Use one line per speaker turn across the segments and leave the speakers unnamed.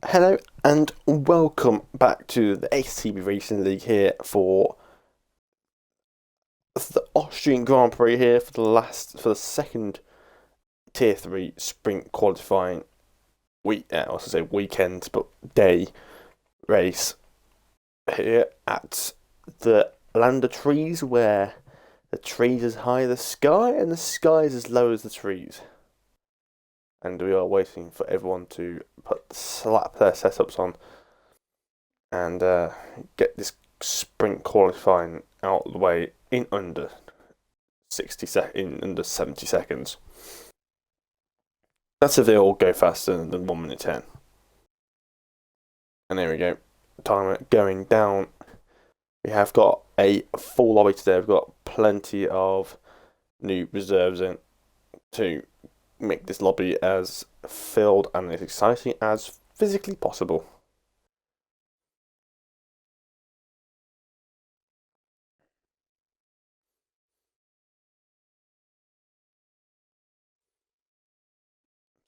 Hello and welcome back to the STB Racing League here for the Austrian Grand Prix here for the second Tier 3 sprint qualifying I was going to say weekend, but day race here at the land of trees, where the trees as high as the sky and the sky is as low as the trees. And we are waiting for everyone to slap their setups on and get this sprint qualifying out of the way in under 70 seconds. That's if they all go faster than 1 minute 10. And there we go. Timer going down. We have got a full lobby today. We've got plenty of new reserves in to make this lobby as filled and as exciting as physically possible.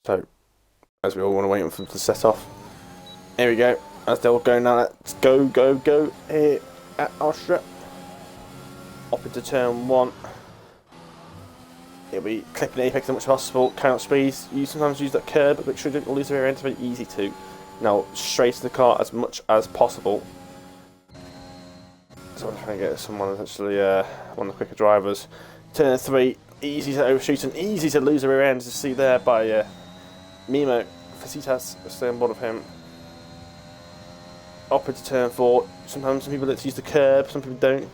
So, as we all want to wait for them to set off, here we go. As they're all going now, let's go here at Austria. Up into turn 1. It'll be clipping apex as much as possible, count speeds. You sometimes use that curb, but make sure you don't lose the rear end. It's very easy to. Now, straight to the car as much as possible. So I'm trying to get someone essentially one of the quicker drivers. Turn 3, easy to overshoot and easy to lose the rear end. As you see there by Mimo Facitas, stay on board of him. Up into turn 4. Sometimes some people like to use the curb, some people don't.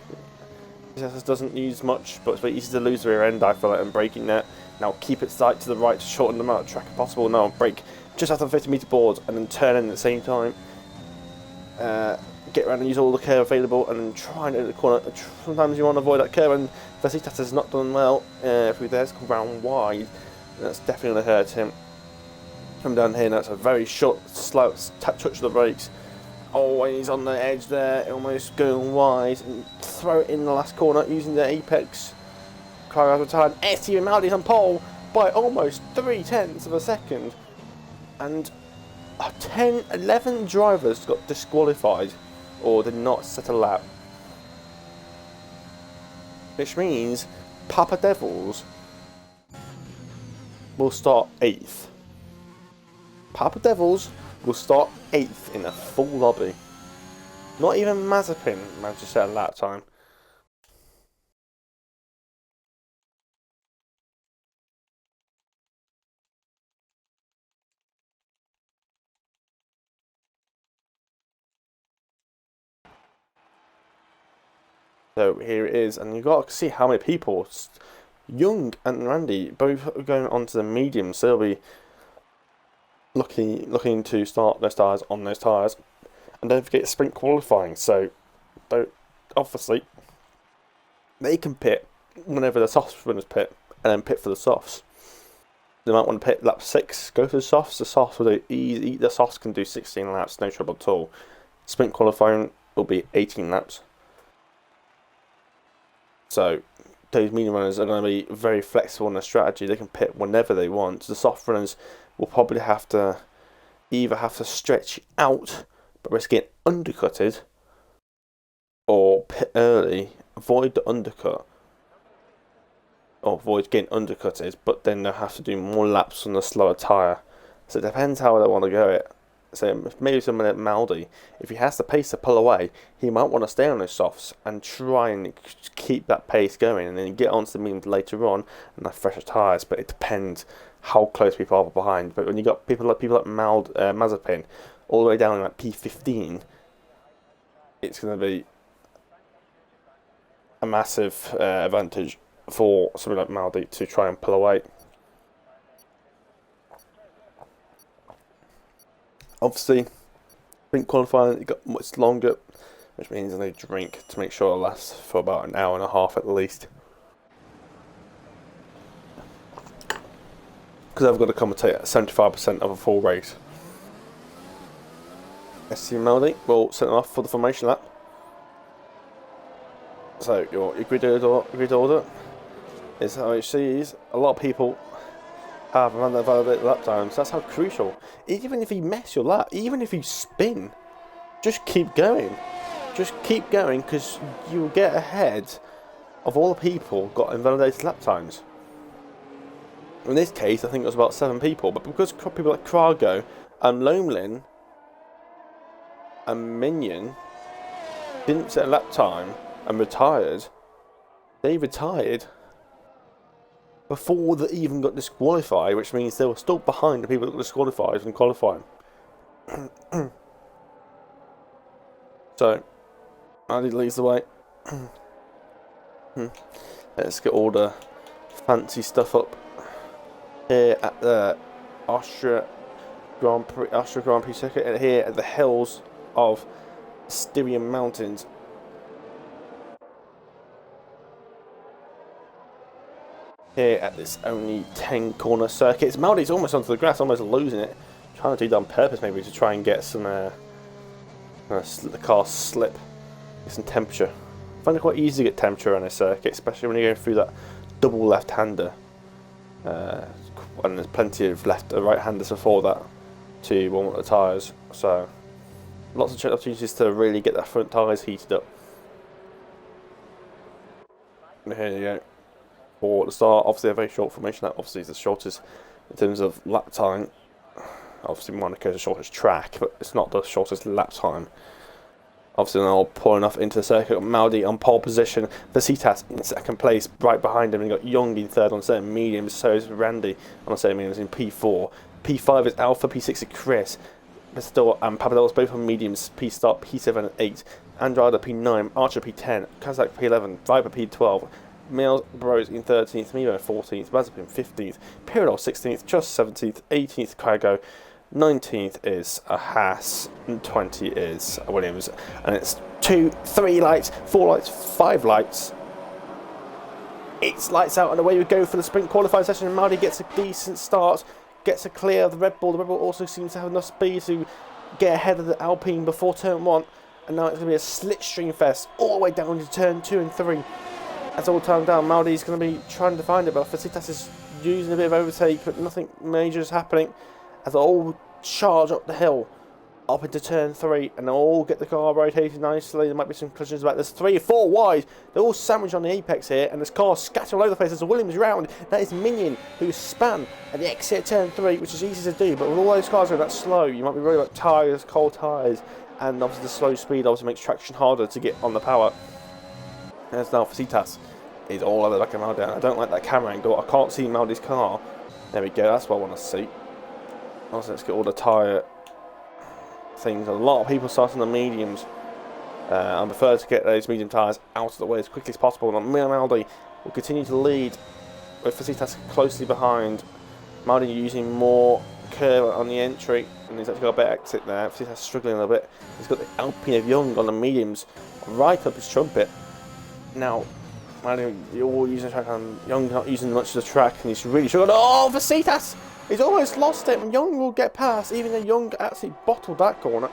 This doesn't use much, but it's very easy to lose the rear end, I feel like, and braking there. Now keep it slight to the right to shorten the amount of track if possible. Now brake just after the 50-metre board and then turn in at the same time. Get around and use all the curve available and then try and enter the corner. Sometimes you want to avoid that curve, and Vasitas has not done well through there. It's come round wide, and that's definitely going to hurt him. Come down here, and that's a very short, slow touch of the brakes. Oh, and he's on the edge there, almost going wide, and throw it in the last corner using the apex. Car out of time. STB Maldi's on pole by almost 0.3 of a second, and 11 drivers got disqualified or did not set a lap, which means Papa Devils will start 8th. Papa Devils will start 8th in a full lobby. Not even Mazepin managed to set a lap time. So here it is, and you've got to see how many people, Young and Randy, both are going onto the mediums, so they'll be looking to start their tyres on those tyres. And don't forget sprint qualifying, so obviously they can pit whenever the softs runners pit, and then pit for the softs. They might want to pit lap 6, go for the softs. The softs will do easy. The softs can do 16 laps, no trouble at all. Sprint qualifying will be 18 laps. So those medium runners are going to be very flexible in their strategy. They can pit whenever they want. The soft runners will probably either have to stretch out but risk getting undercutted, or pit early, avoid the undercut, or avoid getting undercutted, but then they'll have to do more laps on the slower tyre. So it depends how they want to go it. So maybe someone like Maldi, if he has the pace to pull away, he might want to stay on those softs and try and keep that pace going, and then get onto the mediums later on and have fresher tyres. But it depends how close people are behind. But when you got people like Mazepin, all the way down like P15, it's going to be a massive advantage for somebody like Maldi to try and pull away. Obviously, sprint qualifying, it got much longer, which means they drink to make sure it lasts for about an hour and a half at least. Because I've got to commentate at 75% of a full race. SC Melody will set them off for the formation lap. So your grid order is how it sees. A lot of people have around the validated lap times. That's how crucial. Even if you mess your lap, even if you spin, just keep going. Just keep going, because you'll get ahead of all the people got invalidated lap times. In this case, I think it was about 7 people, but because people like Krago and Lomlin and Minion didn't set a lap time and retired, they retired before they even got disqualified, which means they were still behind the people that got disqualified from qualifying. So, Andy leads the way. Let's get all the fancy stuff up here at the Austria Grand Prix circuit, here at the hills of Styrian Mountains. Here at this only 10 corner circuit. It's Maldi's almost onto the grass, almost losing it. Trying to do that on purpose, maybe, to try and get some the car slip, get some temperature. I find it quite easy to get temperature on a circuit, especially when you're going through that double left-hander. And there's plenty of right-handers before that to warm up the tyres. So lots of opportunities to really get that front tyres heated up. And here you go. For the start, obviously a very short formation. That obviously is the shortest in terms of lap time. Obviously Monaco is the shortest track, but it's not the shortest lap time. Obviously, they're all pouring off into the circuit. Maldi on pole position. Vasitas in second place, right behind him. And you've got Young in third on certain mediums. So is Randy on the same mediums in P4. P5 is Alpha, P6 is Chris. Pistor and Papadelos both on mediums. P start, P7 and 8. Andrada P9, Archer P10, Kazak P11, Viper P12. Mills Bros in 13th, Miro 14th, Mazepin 15th, Piridol 16th, Just 17th, 18th Krago. 19th is a Haas, and 20 is a Williams, and it's 2, 3 lights, 4 lights, 5 lights. It's lights out, and away we go for the sprint qualifying session. And Maldi gets a decent start, gets a clear of the Red Bull. The Red Bull also seems to have enough speed to get ahead of the Alpine before turn 1, and now it's going to be a slipstream fest all the way down to turn 2 and 3. As all time down, Maldi's going to be trying to find it, but Vasitas is using a bit of overtake, but nothing major is happening. As they all charge up the hill, up into turn 3, and they all get the car rotated nicely. There might be some collisions back. There's 3 or 4 wide. They're all sandwiched on the apex here, and this car scattered all over the place. There's a Williams round. That is Minion, who span at the exit at turn 3, which is easy to do, but with all those cars going that slow, you might be worried about tyres, cold tyres, and obviously the slow speed obviously makes traction harder to get on the power. There's now Vasitas is all over the back of Maldi. I don't like that camera angle. I can't see Maldi's car. There we go. That's what I want to see. Also, let's get all the tyre things. A lot of people starting on the mediums. I prefer to get those medium tyres out of the way as quickly as possible. And Maldi will continue to lead with Vasitas closely behind. Maldi using more curve on the entry, and he's actually got a better exit there. Vasitas struggling a little bit. He's got the Alpine of Young on the mediums right up his trumpet. Now, Maldi, you're all using the track, and Young not using much of the track, and he's really struggling. Oh, Vasitas! He's almost lost it, and Young will get past, even though Young actually bottled that corner.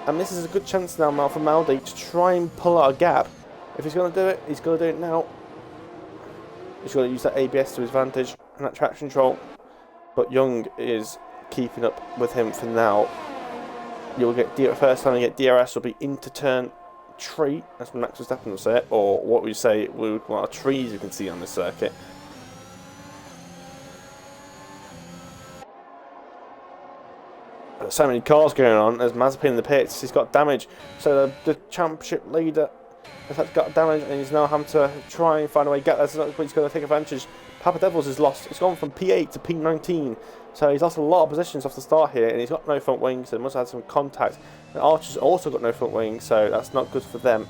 And this is a good chance now for Maldi to try and pull out a gap. If he's going to do it, he's going to do it now. He's going to use that ABS to his advantage and that traction control. But Young is keeping up with him for now. You'll get first time you get DRS will be into turn 3. That's what Max Verstappen will say, or what we say we would want trees you can see on this circuit. So many cars going on. There's Mazepin in the pits. He's got damage. So the championship leader has got damage, and he's now having to try and find a way to get there. So he's going to take advantage. Papa Devils is lost. It's gone from P8 to P19. So he's lost a lot of positions off the start here, and he's got no front wing, so he must have had some contact. The Archer's also got no front wing, so that's not good for them.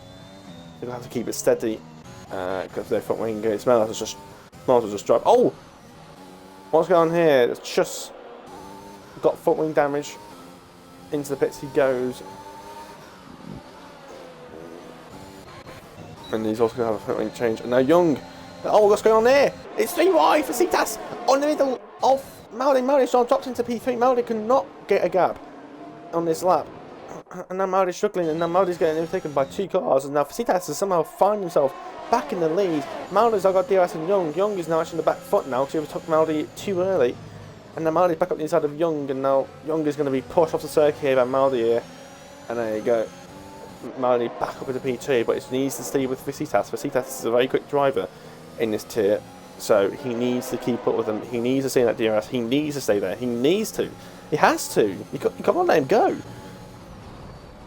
They're going to have to keep it steady because their front wing is might as well just drive. Oh! What's going on here? It's just got front wing damage. Into the pits he goes. And he's also going to have a front wing change. And now Young. Oh, what's going on there? It's 3 wide for Vasitas on the middle of Maldi. Maldi's dropped into P3. Maldi cannot get a gap on this lap. And now Maldi's struggling, and now Maldi's getting overtaken by 2 cars. And now Vasitas has somehow found himself back in the lead. Maldi's now got DRS and Young. Young is now actually in the back foot now because he overtook Maldi too early. And now Maldi's back up the inside of Young, and now Young is going to be pushed off the circuit here by Maldi here. And there you go. Maldi back up with the P2, but it needs to stay with Visitas. Visitas is a very quick driver in this tier, so he needs to keep up with them. He needs to stay in that DRS. He needs to stay there. He needs to. He has to. You can't let him go.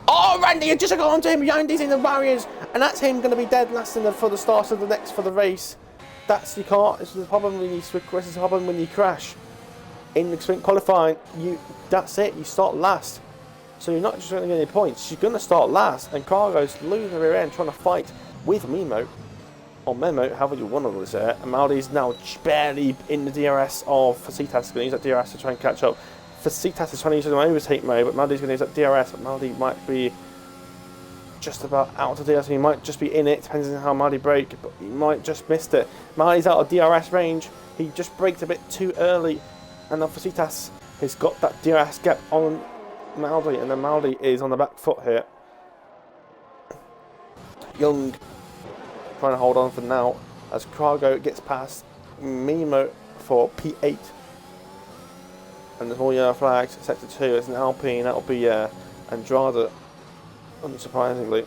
Oh, Randy, you just got onto him. Randy's in the barriers, and that's him going to be dead last for the start of the race. That's you can't. This is the problem when you switch. This is the problem when you crash in the sprint qualifying. That's it. You start last. So you're not just going to get any points, you're going to start last, and Cargo's losing the rear end trying to fight with Memo, or Memo, however you want to do there, and Maldi's now barely in the DRS of Visitas, going to use that DRS to try and catch up. Visitas is trying to use an overtake mode, but Maldi's going to use that DRS, but Maldi might be just about out of DRS, he might just be in it, depends on how Maldi brake, but he might just missed it. Maldi's out of DRS range, he just braked a bit too early, and now Visitas has got that DRS gap on Maldi, and then Maldi is on the back foot here. Young trying to hold on for now as Cargo gets past Mimo for P8, and there's more yellow flags. Sector 2 is an Alpine, that'll be Andrade, unsurprisingly.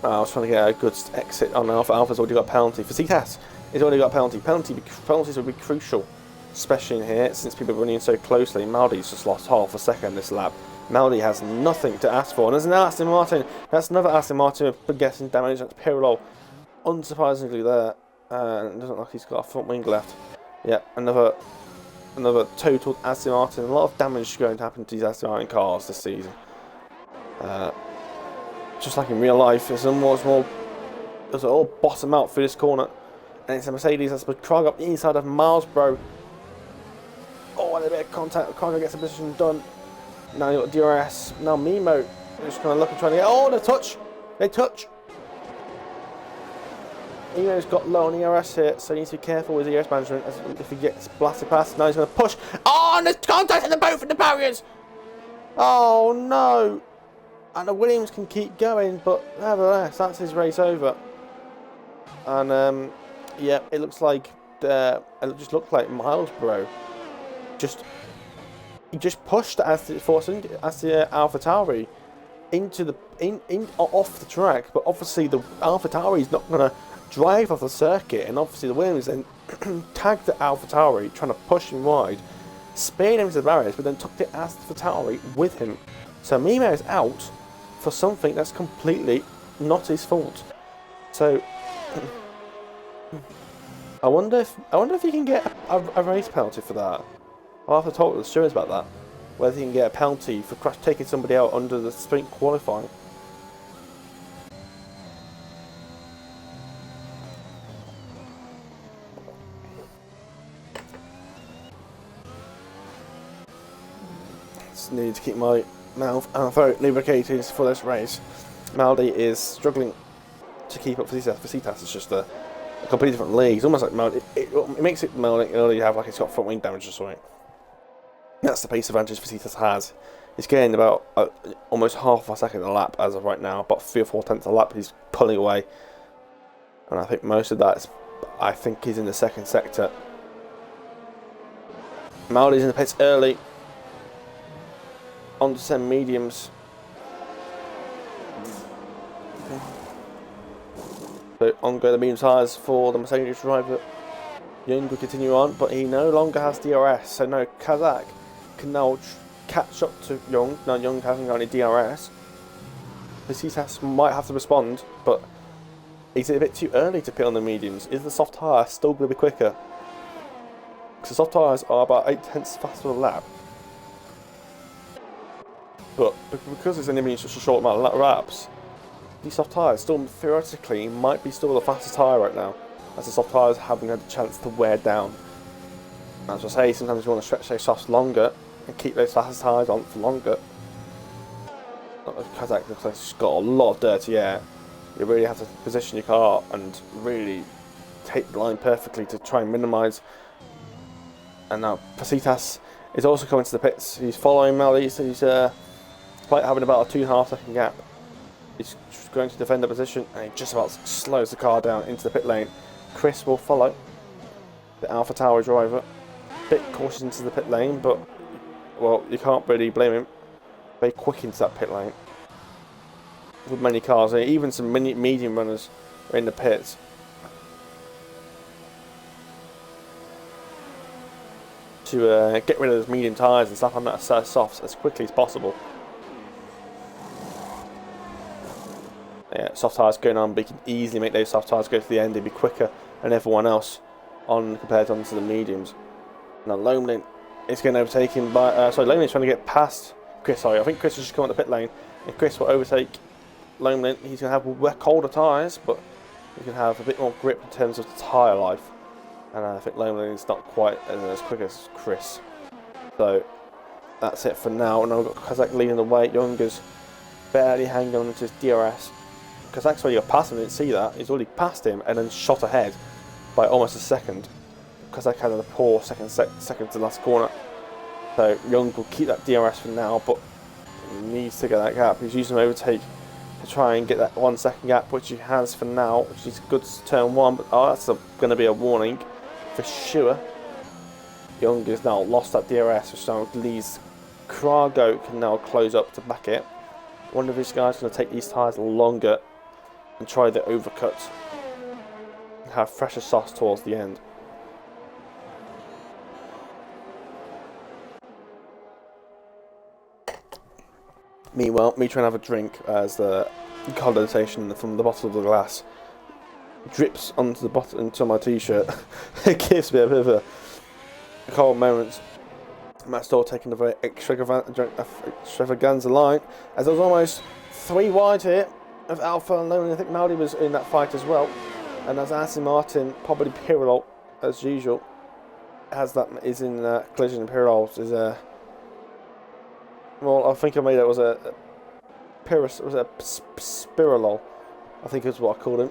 I was trying to get a good exit on Alpha. Alpha's already got a penalty. For Visitas, he's already got a penalty. Penalties will be crucial, especially in here, since people are running in so closely. Maldi's just lost half a second this lap. Maldi has nothing to ask for. And there's an Aston Martin. That's another Aston Martin with getting damage. That's Pirlo, unsurprisingly there. It doesn't look like he's got a front wing left. Yeah, another total Aston Martin. A lot of damage going to happen to these Aston Martin cars this season. Just like in real life, there's all bottom out through this corner, and it's a Mercedes that's been crawling up the inside of Milesboro. Oh, and a bit of contact. Cargo gets the position done. Now you've got DRS. Now Mimo just kind of looking, trying to get. Oh, they touch. Mimo's got low on ERS here, so he needs to be careful with ERS management. If he gets blasted past, now he's going to push. Oh, and there's contact in the both of the barriers. Oh no. And the Williams can keep going, but nevertheless, that's his race over. And yeah, it looks like just looked like Milesboro he just pushed as the AlphaTauri into the off the track, but obviously the AlphaTauri is not going to drive off the circuit, and obviously the Williams then tagged the AlphaTauri, trying to push him wide, speared him into the barriers, but then took the AlphaTauri with him. So Mimo is out for something that's completely not his fault. So I wonder if he can get a race penalty for that. I'll have to talk to the stewards about that. Whether he can get a penalty for taking somebody out under the sprint qualifying. Just need to keep my mouth and throat lubricated for this race. Maldi is struggling to keep up for Visitas. It's just a completely different league. It's almost like Maldi. It makes it Maldi have like it's got front wing damage or something. That's the pace advantage Visitas has. He's getting about almost half a second a lap as of right now, about 3 or 4 tenths a lap. He's pulling away, and I think most of that is. I think he's in the second sector. Maldi's in the pits early. On to send mediums. So on go the medium tyres for the Mercedes driver. Young will continue on, but he no longer has DRS, so no, Kazakh can now catch up to Young. Now Young hasn't got any DRS. Visitas might have to respond, but he's a bit too early to pit on the mediums. Is the soft tyre still going to be quicker? Because the soft tyres are about 8 tenths faster a lap. But because it's only been such a short amount of laps, these soft tyres still theoretically might be still the fastest tyre right now, as the soft tyres haven't had a chance to wear down. As I say, sometimes you want to stretch those softs longer and keep those fastest tyres on for longer. Kazakh looks like it's got a lot of dirty air. You really have to position your car and really take the line perfectly to try and minimise. And now Pasitas is also coming to the pits. He's following Maldi, so he's having about a 2.5 second gap. He's going to defend the position, and he just about slows the car down into the pit lane. Chris will follow. The Alpha Tower driver, bit cautious into the pit lane, but well, you can't really blame him. Very quick into that pit lane. With many cars, even some medium runners are in the pits. To get rid of those medium tyres and stuff on that softs as quickly as possible. Yeah, soft tyres going on, but you can easily make those soft tyres go to the end. They'd be quicker than everyone else on compared to the mediums. Now Lomelin is going to overtake him by Lomelin's trying to get past Chris. Sorry, I think Chris has just come on the pit lane, and Chris will overtake Lomelin. He's going to have colder tyres, but he can have a bit more grip in terms of the tyre life. And I think Lomelin is not quite as quick as Chris. So that's it for now. Now we've got Kazak leading the way. Younger's barely hanging on to his DRS. Kazak's already got past him, didn't see that. He's already passed him and then shot ahead by almost a second. Kazak had a poor second to the last corner. So Young will keep that DRS for now, but he needs to get that gap. He's using an overtake to try and get that 1 second gap, which he has for now, which is good to turn one, but that's going to be a warning for sure. Young has now lost that DRS, which now leaves Krago can now close up to back it. One of these guys is going to take these tyres longer and try the overcut and have fresher sauce towards the end. Meanwhile, me trying to have a drink as the condensation from the bottom of the glass drips onto the bottom into my t-shirt. It gives me a bit of a cold moment. Matt Stoll taking a very extravaganza line, as there was almost 3 wide here of Alpha and Lonely. I think Maldi was in that fight as well, and as Aston Martin probably Pirlo as usual has that is in collision. Pirlo is a well, I think I made it was a Spiralol, I think is what I called him.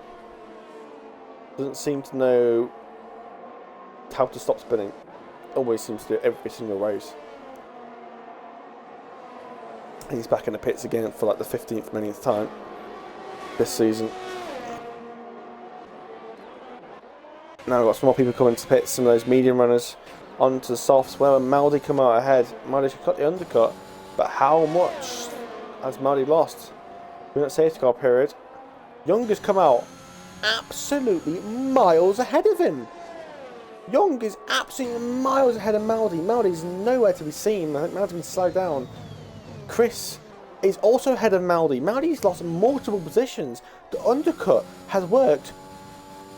Doesn't seem to know how to stop spinning. Always seems to do it every single race. And he's back in the pits again for like the 15th millionth time this season. Now we've got some more people coming to pits, some of those medium runners onto the softs. Where Maldi come out ahead, Maldi should cut the undercut, but how much has Maldi lost? We're not safety car period. Young has come out absolutely miles ahead of him. Young is absolutely miles ahead of Maldi. Maldi's nowhere to be seen. I think Maldi's been slowed down. Chris is also ahead of Maldi. Maldi's lost multiple positions. The undercut has worked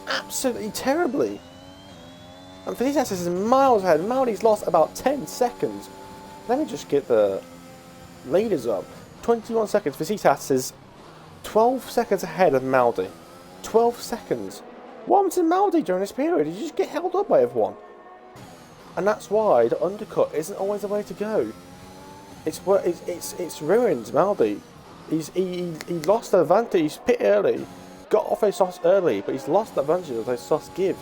absolutely terribly. And Felicitas is miles ahead. Maldi's lost about 10 seconds. Let me just get the leaders up. 21 seconds. Felicitas is 12 seconds ahead of Maldi. 12 seconds. What happened to Maldi during this period? Did you just get held up by everyone? And that's why the undercut isn't always the way to go. It's ruined Maldi. He lost the advantage. He's pit early, got off those softs early, but he's lost the advantage that those softs give.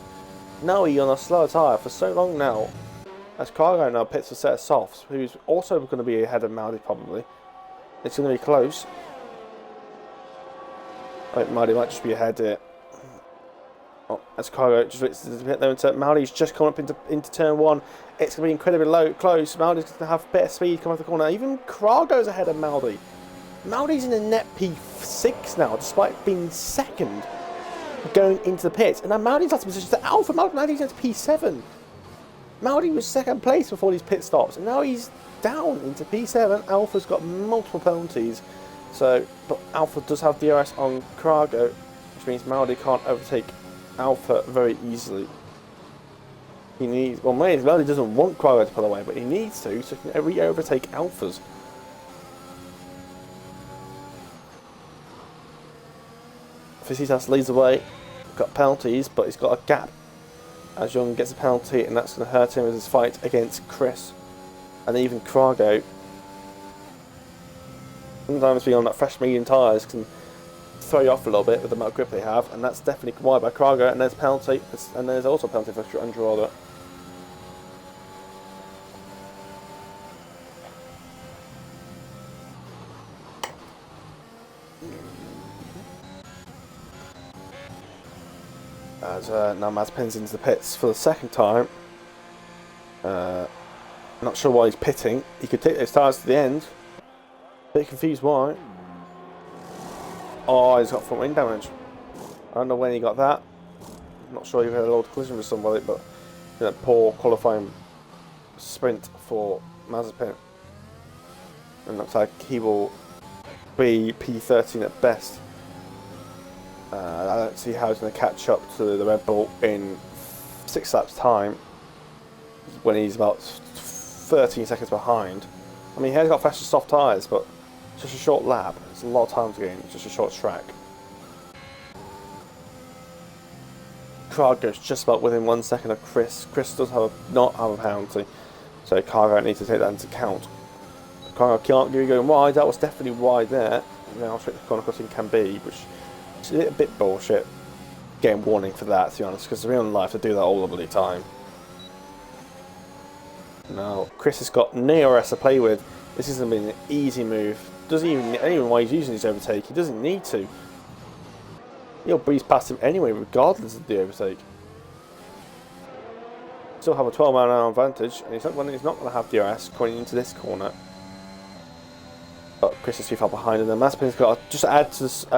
Now he's on a slower tyre for so long now. As Cargo now pits a set of softs, who's also going to be ahead of Maldi probably. It's going to be close. I think Maldi might just be ahead here. Oh, as Cargo just hits the pit there into Maldi's just come up into turn one. It's going to be incredibly close. Maldi's going to have better speed coming off the corner. Even Cargo's ahead of Maldi. Maldi's in a net P6 now, despite being second going into the pits. And now Maldi's lost position to Alpha. Maldi's into P7. Maldi was second place before these pit stops, and now he's down into P7. Alpha's got multiple penalties. So, but Alpha does have DRS on Cargo, which means Maldi can't overtake Alpha very easily. He needs, well, Maldi doesn't want Cargo to pull away, but he needs to, so he can overtake Alphas. Felicitas leads the way, got penalties, but he's got a gap as Young gets a penalty, and that's going to hurt him in his fight against Chris. And even Cargo, sometimes being on that fresh medium tyres can throw you off a little bit with the amount of grip they have, and that's definitely why by Cargo. And there's penalty, and there's also a penalty for Andrada. As now Mazepin's into the pits for the second time. Not sure why he's pitting. He could take those tyres to the end. Bit confused why. Oh, he's got front wing damage. I don't know when he got that. I'm not sure he had a load of collision with somebody, but poor qualifying sprint for Mazepin. And looks like he will be P13 at best. I don't see how he's going to catch up to the Red Bull in 6 laps time when he's about 13 seconds behind. I mean, he has got faster soft tyres, but it's just a short lap. It's a lot of time to gain. It's just a short track. Cargo's just about within 1 second of Chris. Chris does not have a penalty, so Cargo needs to take that into account. Cargo can't be going wide. That was definitely wide there. You know how strict the corner crossing can be, which is a bit bullshit. Getting warning for that, to be honest, because in real life they do that all the bloody time. Now Chris has got DRS to play with. This isn't been an easy move. Doesn't even why he's using his overtake. He doesn't need to. He'll breeze past him anyway, regardless of the overtake. Still have a 12 mile an hour advantage, and he's not going to have DRS going into this corner. But Chris is too far behind, and then Mazepin's got to just add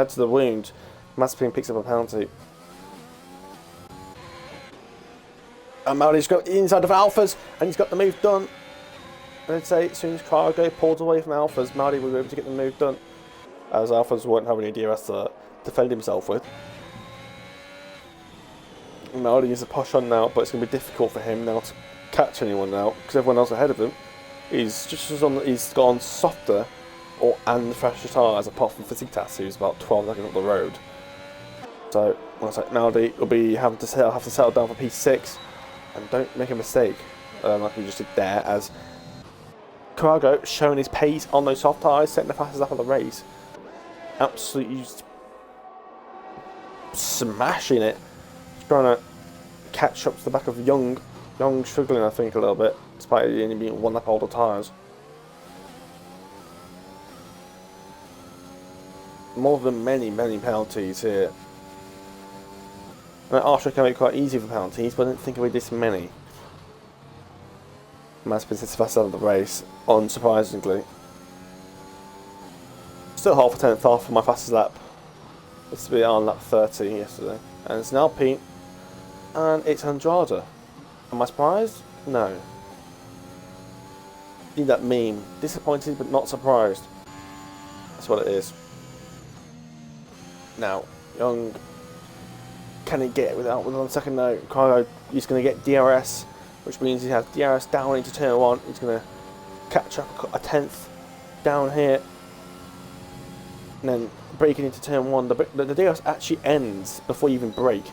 to the wound. Mazepin picks up a penalty. And Maudi's got inside of Alphas, and he's got the move done. And I'd say as soon as Cargo pulls away from Alphas, Maudi will be able to get the move done, as Alphas won't have any DRS to defend himself with. Maudi is a push on now, but it's going to be difficult for him now to catch anyone now, because everyone else ahead of him is he's gone softer and fresher tyres, apart from Fatitas, who's about 12 seconds up the road. So looks like Maudi will be have to settle down for P6, and don't make a mistake like we just did there, as Cargo showing his pace on those soft tyres, setting the fastest lap of the race. Absolutely smashing it. Trying to catch up to the back of Young. Young struggling, I think, a little bit, despite it only being 1 lap older tyres. More than many penalties here. And Austrian can make it quite easy for penalties, but I didn't think it would be this many. Mazepin sits fast out of the race, unsurprisingly. Still half a tenth off for my fastest lap. This will be on lap 30 yesterday. And it's an Alpine, and it's Andrade. Am I surprised? No. Need that meme. Disappointed but not surprised. That's what it is. Now, Young, can he get it without 1 second? No. Cargo, he's going to get DRS, which means he has DRS down into turn 1. He's going to catch up a tenth down here, and then braking into turn 1. The DRS actually ends before you even brake.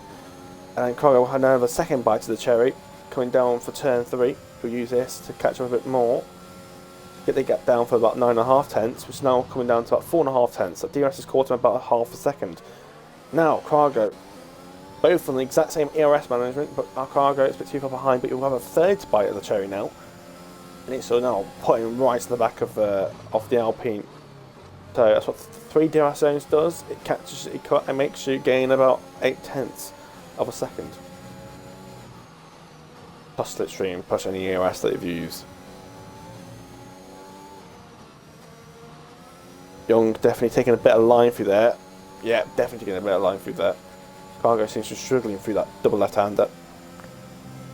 And Cargo will have another second bite to the cherry, coming down for turn 3. We'll use this to catch up a bit more. Get the gap down for about 9.5 tenths, which is now coming down to about 4.5 tenths. So DRS has caught him about half a second. Now, Cargo, both on the exact same ERS management, but our Cargo is a bit too far behind, but you'll have a third bite of the cherry now. And it's now putting right to the back of the Alpine. So that's what 3 DRS zones does. It catches, it makes you gain about 8 tenths of a second. Plus slipstream, plus any ERS that you've used. Young definitely taking a bit of line through there. Yeah, definitely taking a bit of line through there. Cargo seems to be struggling through that double left-hander.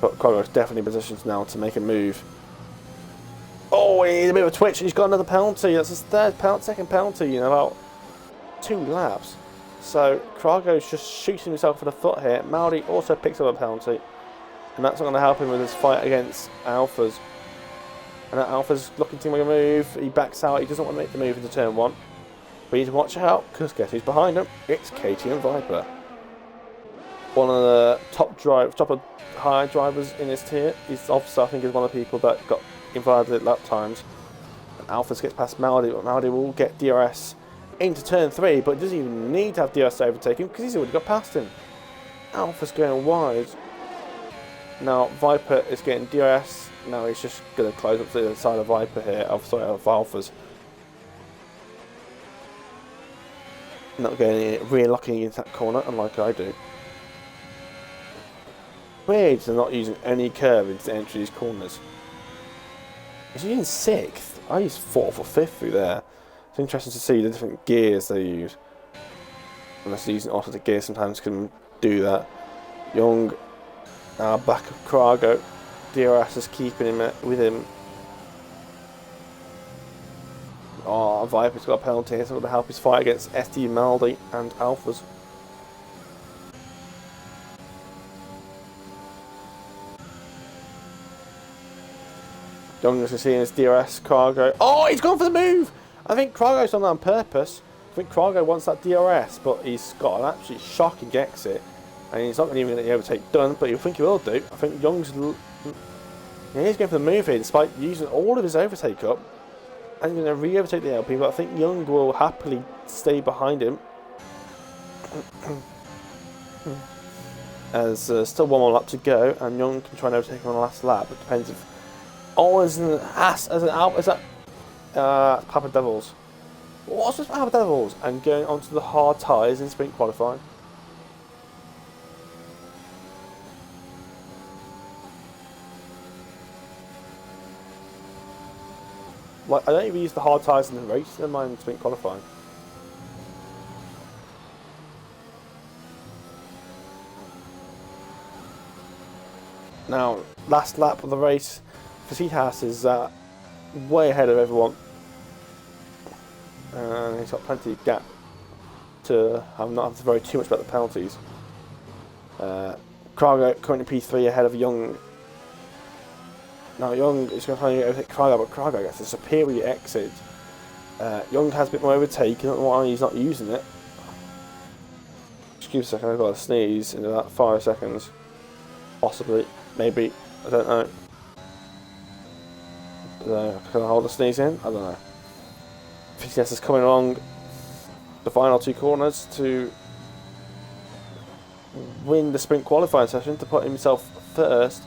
But Cargo is definitely in position now to make a move. Oh, he's a bit of a twitch, and he's got another penalty. That's his second penalty in about 2 laps. So Cargo's just shooting himself in the foot here. Maudi also picks up a penalty, and that's not going to help him with his fight against Alphas. And that Alpha's looking to make a move. He backs out. He doesn't want to make the move into turn 1. But you need to watch out, because guess who's behind him? It's KTM Viper. One of the top of high drivers in this tier. He's obviously, I think, is one of the people that got involved at lap times. And Alphas gets past Maudi, but Maudi will get DRS into turn 3, but he doesn't even need to have DRS to overtake him because he's already got past him. Alpha's going wide. Now Viper is getting DRS. Now he's just going to close up to the other side of Viper here. Of Alphas. Not getting it, rear locking into that corner, unlike I do. weird they're not using any curve into enter these corners. Is he in 6th? I use 4th or 5th through there. It's interesting to see the different gears they use. Unless they're using automatic gears, sometimes can do that. Young, back of Krago. DRS is keeping him with him. Oh, Viper's got a penalty here, so to help his fight against STB Maldi and Alphas. Young is seeing his DRS, Krago. Oh, he's gone for the move! I think Krago's done that on purpose. I think Krago wants that DRS, but he's got an absolutely shocking exit. And he's not even going to get the overtake done, but you think he will do. I think Young's... Yeah, he's going for the move here, despite using all of his overtake up. And he's going to re-overtake the LP, but I think Young will happily stay behind him. As still one more lap to go, and Young can try and overtake him on the last lap. It depends if... Oh, as an ass, as an Alp, is that Papa Devils? What's this Papa Devils? And going onto the hard tyres in sprint qualifying. Like, I don't even use the hard tyres in the race, never mind sprint qualifying. Now, last lap of the race. Fasitas is way ahead of everyone, and he's got plenty of gap to not have to worry too much about the penalties. Krago currently P3 ahead of Young. Now Young is going to try and overtake Krago, but Krago gets a superior exit. Young has a bit more overtake, I don't know why he's not using it. Excuse me a second, I've got to sneeze in about 5 seconds. Possibly, maybe, I don't know. Can I hold the sneeze in? I don't know. Fasitas is coming along the final 2 corners to win the sprint qualifying session to put himself first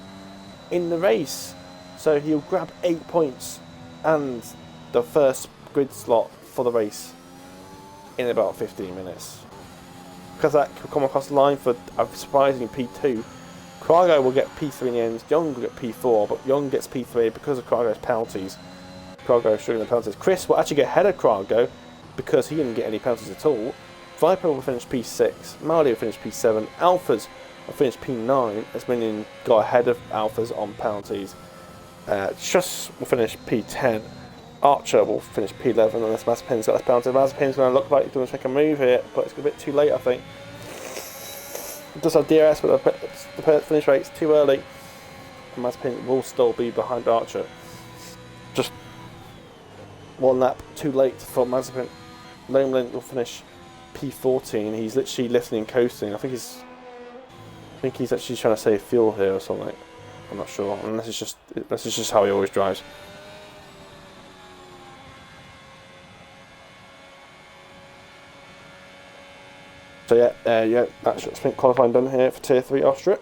in the race. So he'll grab 8 points and the first grid slot for the race in about 15 minutes. Because that could come across the line for a surprising P2. Krago will get P3 in the end, Young will get P4, but Young gets P3 because of Krago's penalties. Krago is struggling the penalties. Chris will actually get ahead of Krago because he didn't get any penalties at all. Viper will finish P6, Maldi will finish P7, Alphas will finish P9, as Minion got ahead of Alphas on penalties. Shuss will finish P10, Archer will finish P11, unless Mazepin's got this penalty. Mazepin's going to look like he's going to make a move here, but it's a bit too late, I think. Does have DRS, but the finish rate's too early. And Mazepin will still be behind Archer. Just 1 lap too late for Mazepin. Lomlin will finish P14. He's literally lifting and coasting. I think he's actually trying to save fuel here or something. I'm not sure. Unless it's just how he always drives. So yeah, that's sprint qualifying done here for Tier 3 Austria.